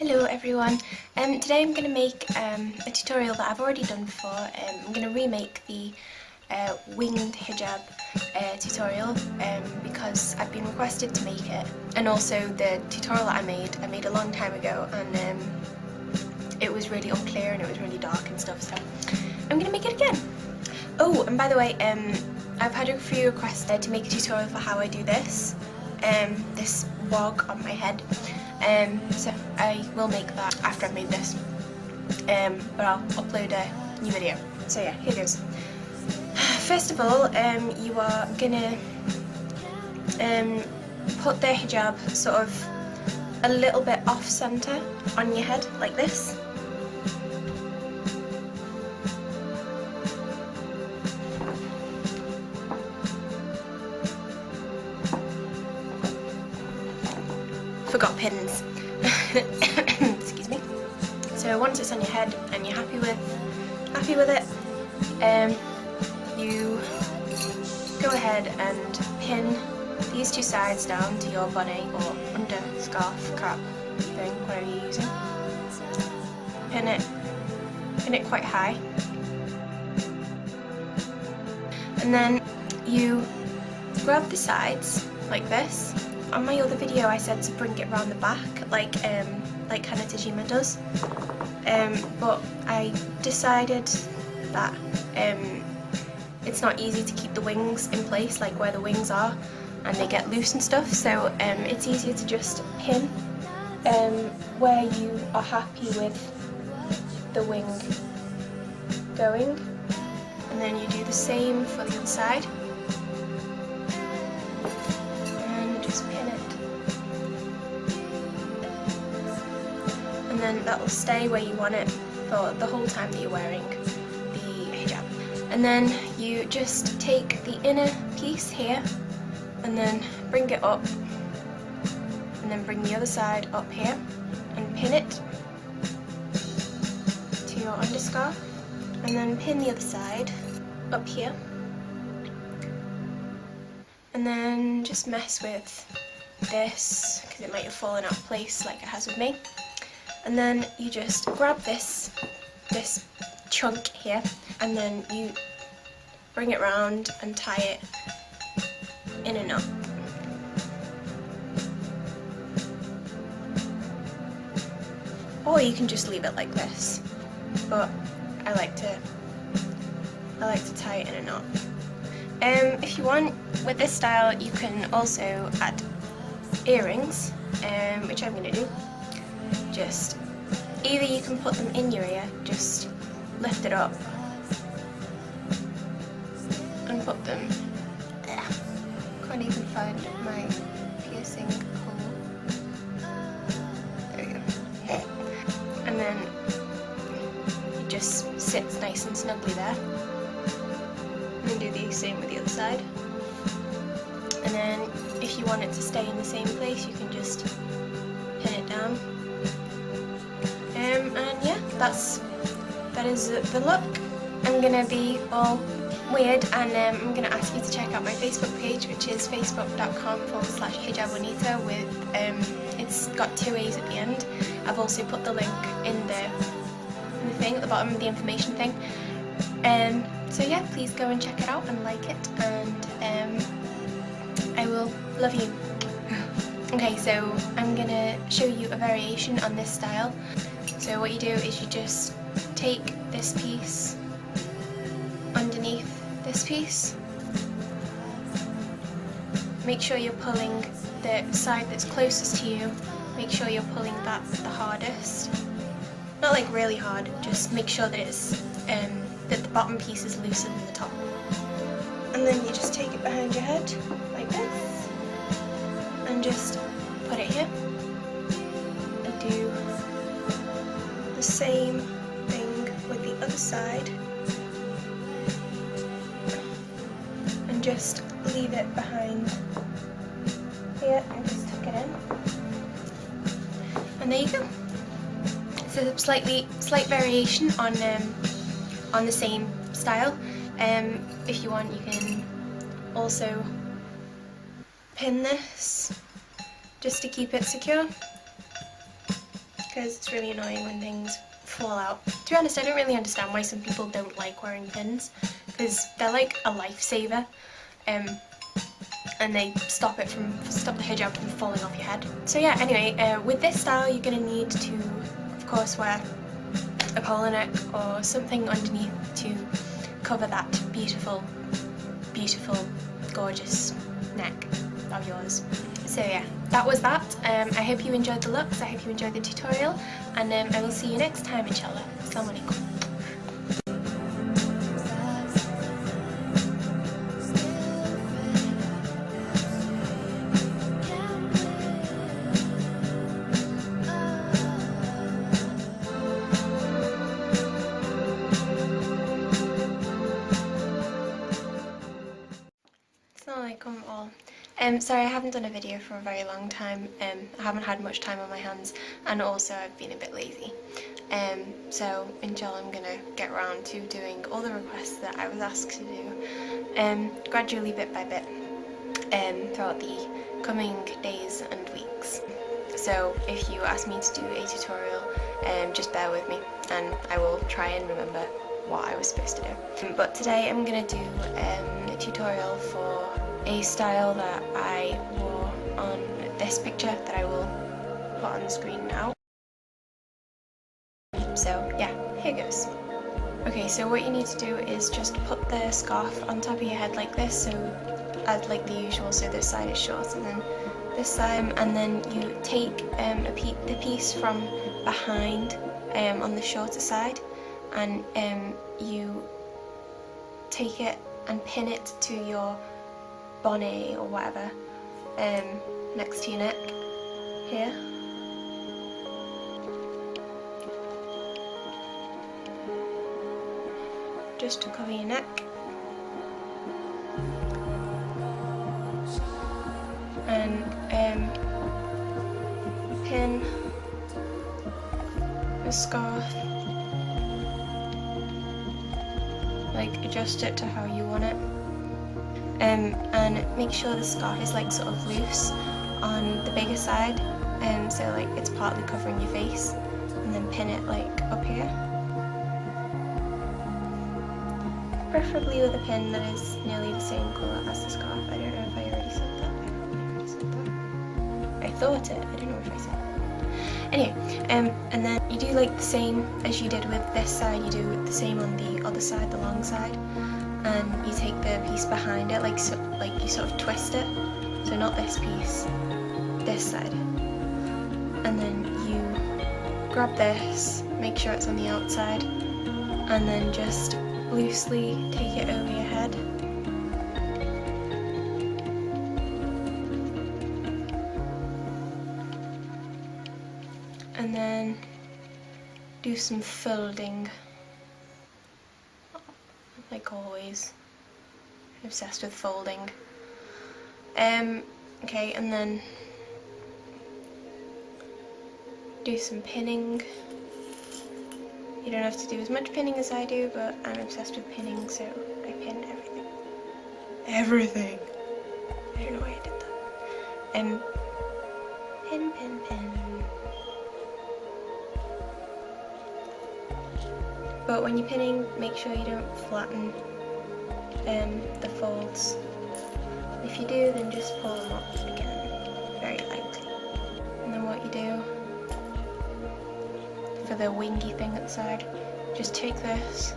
Hello everyone. Today I'm going to make a tutorial that I've already done before. I'm going to remake the winged hijab tutorial because I've been requested to make it, and also the tutorial that I made a long time ago, and it was really unclear and it was really dark and stuff, so I'm going to make it again. Oh, and by the way, I've had a few requests to make a tutorial for how I do this wog on my head. So I will make that after I've made this, but I'll upload a new video. So yeah, here goes. First of all, you are gonna put the hijab sort of a little bit off centre on your head, like this. Forgot pins. Excuse me. So once it's on your head and you're happy with it, you go ahead and pin these two sides down to your bunny or under scarf cap thing, whatever you're using. Pin it quite high, and then you grab the sides like this. On my other video I said to bring it round the back like Hannah Tajima does, but I decided that it's not easy to keep the wings in place, like where the wings are, and they get loose and stuff, so it's easier to just pin where you are happy with the wing going, and then you do the same for the other side. Pin it, and then that will stay where you want it for the whole time that you're wearing the hijab. And then you just take the inner piece here and then bring it up, and then bring the other side up here and pin it to your underscarf, and then pin the other side up here. And then just mess with this because it might have fallen out of place like it has with me. And then you just grab this chunk here, and then you bring it round and tie it in a knot. Or you can just leave it like this, but I like to tie it in a knot. If you want, with this style you can also add earrings, which I'm going to do. Just either you can put them in your ear, just lift it up and put them there. Can't even find my piercing hole. There we go. And then it just sits nice and snugly there. And do the same with the other side. And then if you want it to stay in the same place, you can just pin it down. And yeah, that is the look. I'm gonna be all weird, and I'm gonna ask you to check out my Facebook page, which is facebook.com/hijabonita with it's got 2 A's at the end. I've also put the link in the thing at the bottom of the information thing. So yeah, please go and check it out and like it, and I will love you. Okay, so I'm gonna show you a variation on this style. So what you do is you just take this piece underneath this piece. Make sure you're pulling the side that's closest to you. Make sure you're pulling that the hardest. Not like really hard, just make sure that it's that the bottom piece is looser than the top. And then you just take it behind your head, like this, and just put it here, and do the same thing with the other side, and just leave it behind here, and just tuck it in. And there you go. It's a slight variation on the same style. If you want, you can also pin this just to keep it secure. because it's really annoying when things fall out. To be honest, I don't really understand why some people don't like wearing pins, because they're like a lifesaver, and they stop the hijab from falling off your head. So yeah, anyway, with this style you're going to need to, of course, wear a polo neck or something underneath to cover that beautiful, beautiful, gorgeous neck of yours. So yeah, that was that. I hope you enjoyed the looks, I hope you enjoyed the tutorial, and I will see you next time, inshallah. Assalamu alaikum. Assalamualaikum all. Sorry, I haven't done a video for a very long time. I haven't had much time on my hands, and also I've been a bit lazy. So inshallah I'm gonna get around to doing all the requests that I was asked to do, gradually, bit by bit, throughout the coming days and weeks. So if you ask me to do a tutorial, just bear with me and I will try and remember what I was supposed to do. But today I'm going to do a tutorial for a style that I wore on this picture that I will put on the screen now. So yeah, here goes. Okay, so what you need to do is just put the scarf on top of your head like this, so as like the usual, so this side is shorter than this side, and then you take the piece from behind on the shorter side, and you take it and pin it to your bonnet or whatever, next to your neck here. Just to cover your neck. And pin the scarf, like adjust it to how you want it, and make sure the scarf is like sort of loose on the bigger side, so like it's partly covering your face, and then pin it like up here, preferably with a pin that is nearly the same colour as the scarf. I don't know if I already said that. I thought it, I don't know if I said it. Anyway, and then you do like the same as you did with this side, you do the same on the other side, the long side, and you take the piece behind it, like you sort of twist it, so not this piece, this side, and then you grab this, make sure it's on the outside, and then just loosely take it over your head. And then do some folding, like always. I'm obsessed with folding. Okay, and then do some pinning. You don't have to do as much pinning as I do, but I'm obsessed with pinning, so I pin everything. Everything! I don't know why I did that. Pin, pin, pin. But when you're pinning, make sure you don't flatten the folds. If you do, then just pull them up again, very lightly. And then what you do for the wingy thing at the side, just take this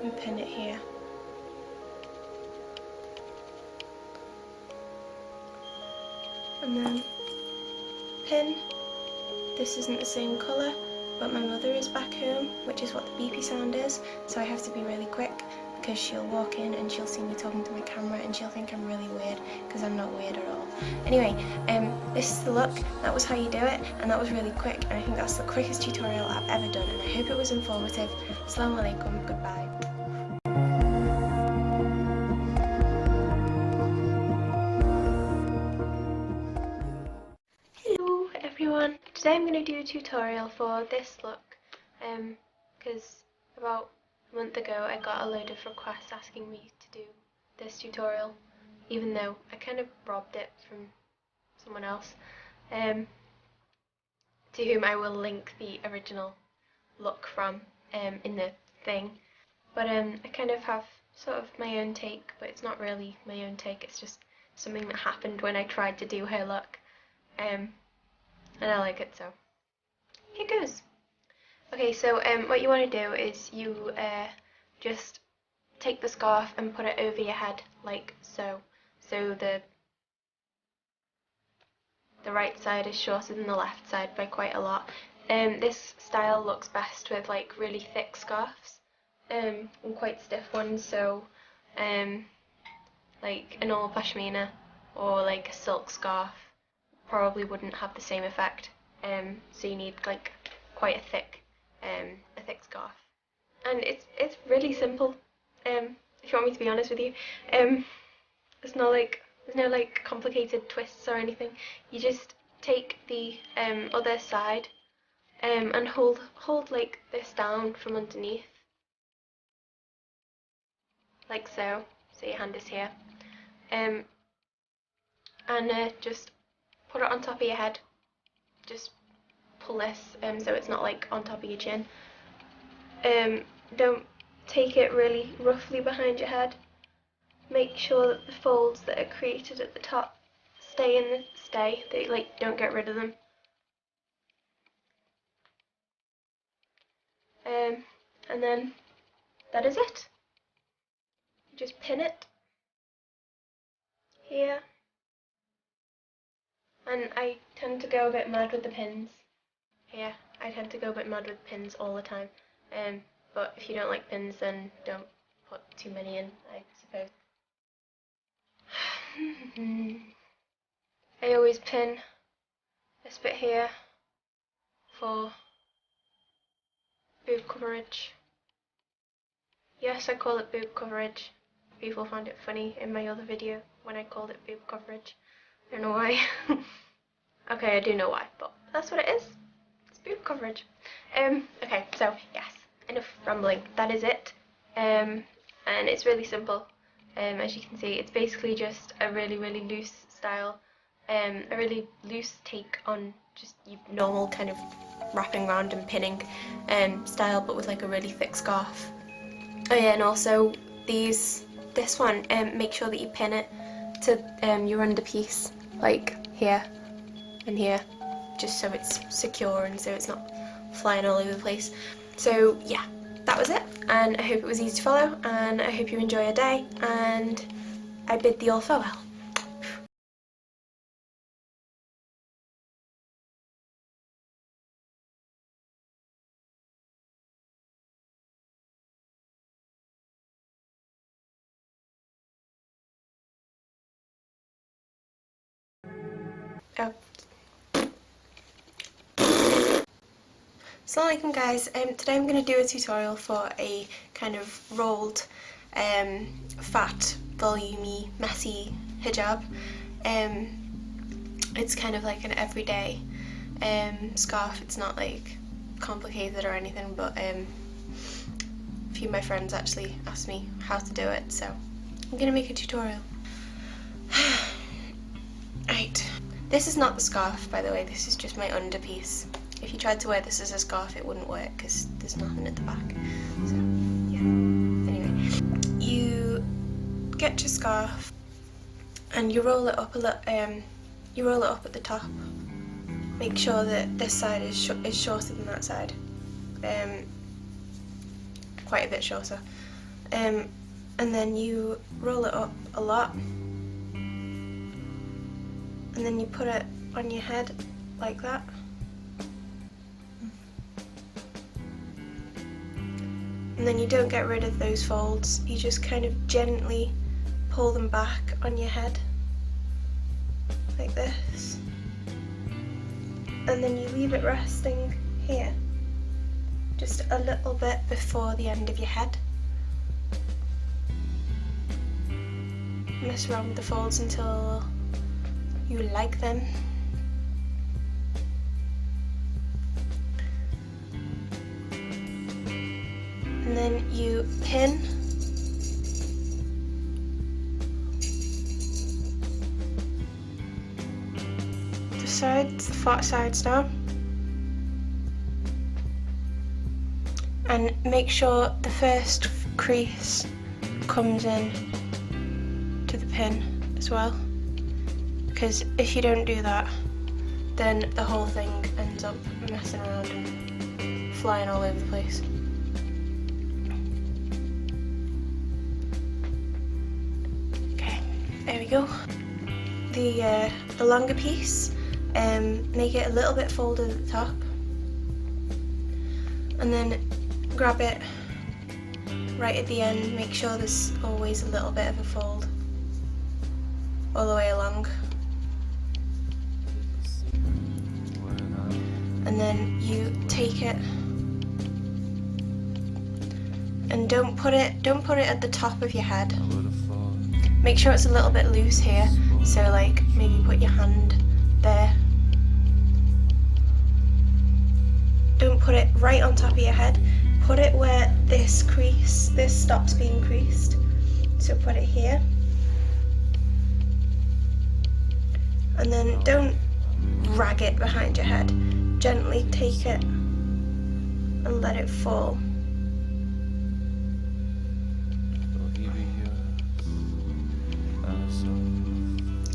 and pin it here. And then pin. This isn't the same colour, but my mother is back home, which is what the beepy sound is, so I have to be really quick because she'll walk in and she'll see me talking to my camera and she'll think I'm really weird, because I'm not weird at all. Anyway, this is the look, that was how you do it, and that was really quick, and I think that's the quickest tutorial I've ever done, and I hope it was informative. Assalamu alaikum, goodbye. Everyone, today I'm going to do a tutorial for this look, because about a month ago I got a load of requests asking me to do this tutorial, even though I kind of robbed it from someone else, to whom I will link the original look from in the thing. But I kind of have sort of my own take, but it's not really my own take, it's just something that happened when I tried to do her look, and I like it, so here goes. Okay, so what you want to do is you just take the scarf and put it over your head like so. So the right side is shorter than the left side by quite a lot. This style looks best with like really thick scarves and quite stiff ones, so like an old pashmina or like a silk scarf probably wouldn't have the same effect, so you need like quite a thick scarf. And it's really simple, if you want me to be honest with you. There's no like complicated twists or anything. You just take the other side and hold like this down from underneath, like so. So your hand is here, and just put it on top of your head. Just pull this so it's not like on top of your chin. Don't take it really roughly behind your head. Make sure that the folds that are created at the top stay. They like don't get rid of them. And then that is it. Just pin it here. And I tend to go a bit mad with the pins. Here, I tend to go a bit mad with pins all the time. But if you don't like pins, then don't put too many in, I suppose. I always pin this bit here for boob coverage. Yes, I call it boob coverage. People found it funny in my other video when I called it boob coverage. I don't know why. Okay, I do know why, but that's what it is. It's boob coverage. Okay, so yes, enough rambling. That is it. And it's really simple. As you can see, it's basically just a really loose style, a really loose take on just your normal kind of wrapping around and pinning style, but with like a really thick scarf. Oh yeah, and also this one, make sure that you pin it to your underpiece, like here and here, just so it's secure and so it's not flying all over the place. So yeah, that was it, and I hope it was easy to follow, and I hope you enjoy your day, and I bid thee all farewell. Oh. Assalamualaikum guys, today I'm going to do a tutorial for a kind of rolled, fat, volumey, messy hijab. It's kind of like an everyday scarf. It's not like complicated or anything, but a few of my friends actually asked me how to do it, so I'm going to make a tutorial. Right, this is not the scarf, by the way, this is just my underpiece. If you tried to wear this as a scarf, it wouldn't work because there's nothing at the back. So, yeah. Anyway, you get your scarf and you roll it up a little. You roll it up at the top. Make sure that this side is shorter than that side. Quite a bit shorter. And then you roll it up a lot. And then you put it on your head like that. And then you don't get rid of those folds, you just kind of gently pull them back on your head, like this. And then you leave it resting here, just a little bit before the end of your head. Mess around with the folds until you like them. And then you pin sides, the flat sides now. And make sure the first crease comes in to the pin as well, because if you don't do that, then the whole thing ends up messing around and flying all over the place. Okay, there we go. The longer piece, make it a little bit folded at the top, and then grab it right at the end. Make sure there's always a little bit of a fold all the way along, and then you take it and don't put it at the top of your head. Make sure it's a little bit loose here, so like maybe put your hand there. Don't put it right on top of your head. Put it where this stops being creased. So put it here. And then don't drag it behind your head. Gently take it and let it fall.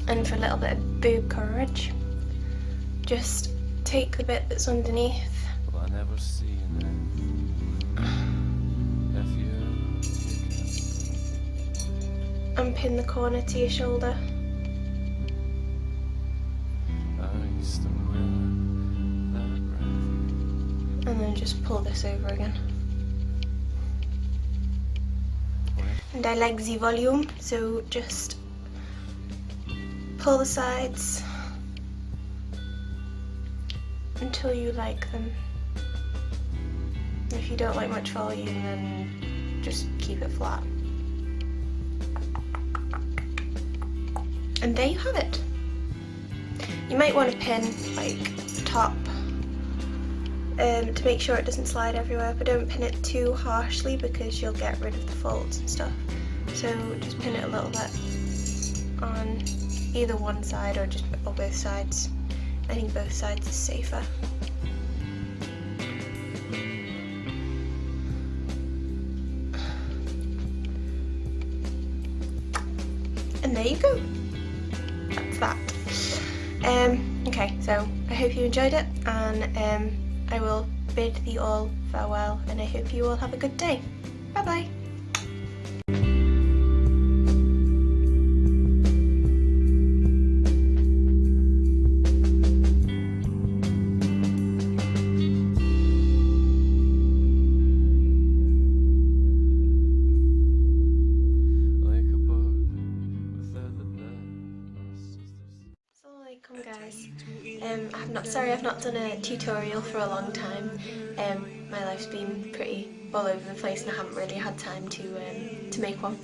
And for a little bit of boob coverage, just take the bit that's underneath and pin the corner to your shoulder. And then just pull this over again. And I like the volume, so just pull the sides until you like them. If you don't like much volume, then just keep it flat. And there you have it. You might want to pin like the top to make sure it doesn't slide everywhere, but don't pin it too harshly because you'll get rid of the folds and stuff. So just pin it a little bit on either one side or both sides. I think both sides is safer. And there you go. That's that. Okay, so I hope you enjoyed it, and I will bid thee all farewell, and I hope you all have a good day. Bye bye. Guys, I've not done a tutorial for a long time. My life's been pretty all over the place and I haven't really had time to make one,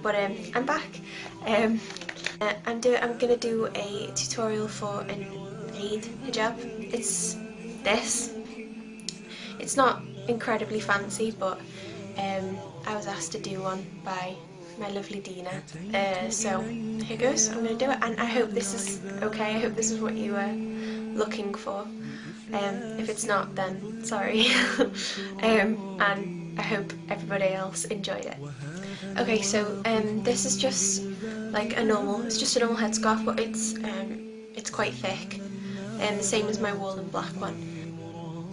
but I'm back. I'm gonna do a tutorial for an Eid hijab. It's this. It's not incredibly fancy, but I was asked to do one by my lovely Dina, so here goes. I'm going to do it, and I hope this is okay. I hope this is what you were looking for. If it's not, then sorry. And I hope everybody else enjoyed it. Okay, so this is just like it's just a normal headscarf, but it's quite thick, the same as my wool and black one.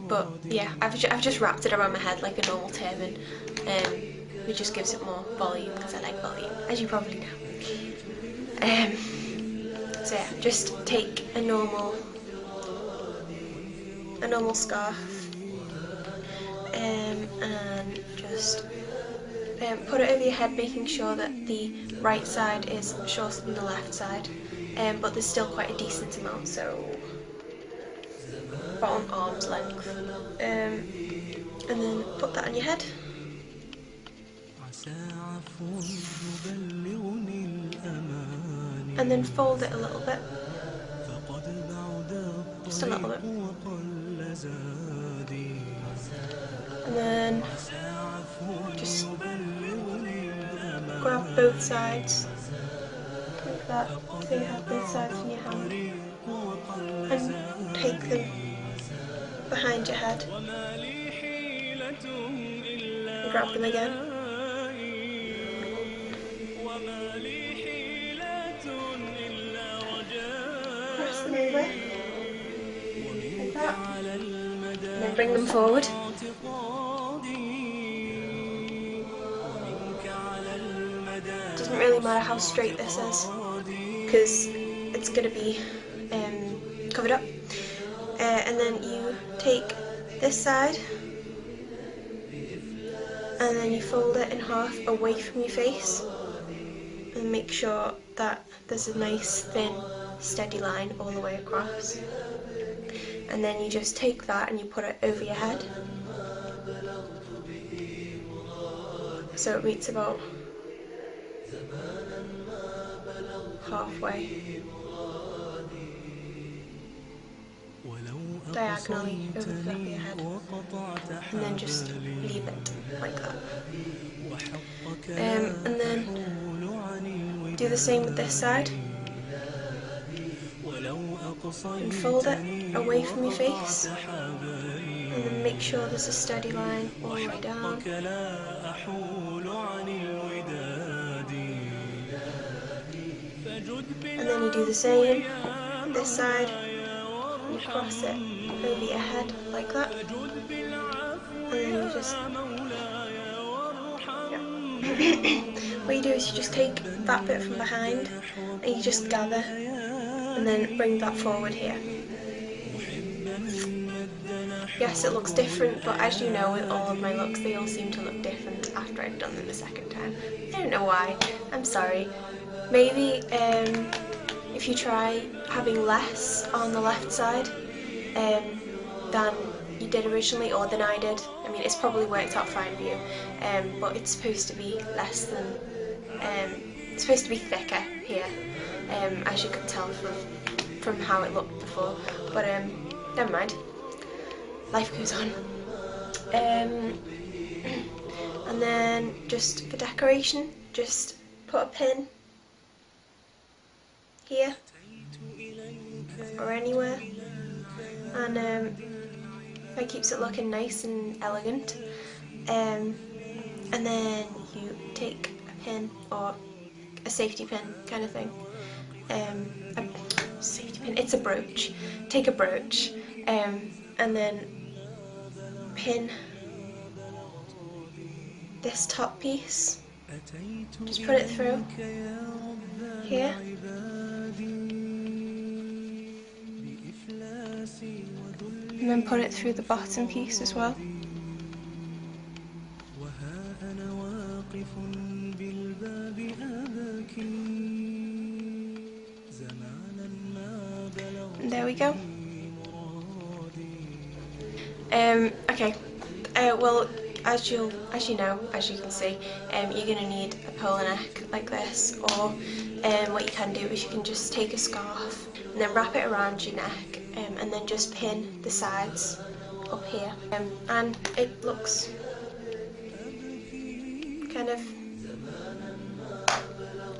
But yeah, I've just wrapped it around my head like a normal turban. It just gives it more volume because I like volume, as you probably know. So yeah, just take a normal scarf and just put it over your head, making sure that the right side is shorter than the left side, but there's still quite a decent amount, so about on arm's length, and then put that on your head. And then fold it a little bit, just a little bit, and then just grab both sides like that, so you have both sides in your hand. and take them behind your head and grab them again. Cross them over like that, and then bring them forward. Doesn't really matter how straight this is because it's going to be covered up. And then you take this side and then you fold it in half away from your face and make sure that there's a nice thin steady line all the way across. And then you just take that and you put it over your head so it meets about halfway diagonally over the top of your head, and then just leave it like that. And then do the same with this side and fold it away from your face, and then make sure there's a steady line all the way down. And then you do the same with this side, and you cross it over your head like that, and then you just what you do is you just take that bit from behind and you just gather and then bring that forward here. Yes, it looks different, but as you know with all of my looks, they all seem to look different after I've done them a second time. I don't know why, I'm sorry. Maybe if you try having less on the left side than you did originally, or than I did. I mean, it's probably worked out fine for you, but it's supposed to be less than, it's supposed to be thicker here, as you could tell from how it looked before, but never mind, life goes on. And then just for decoration, just put a pin here or anywhere, and that keeps it looking nice and elegant. And then you take a pin or a safety pin kind of thing, a safety pin, it's a brooch, take a brooch, and then pin this top piece, just put it through here, and then put it through the bottom piece as well. And there we go. Okay, well, as you know, as you can see, you're going to need a polo neck like this, or what you can do is you can just take a scarf and then wrap it around your neck, and then just pin the sides up here, and it looks kind of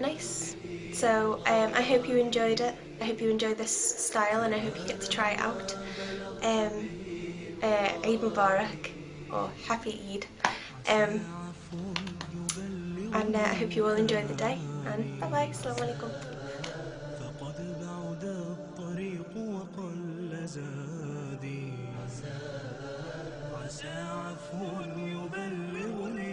nice. So I hope you enjoyed it. I hope you enjoyed this style, and I hope you get to try it out. Eid Mubarak, or Happy Eid, and I hope you all enjoy the day, and bye bye, assalamu alaikum. عسى عفو يبلغني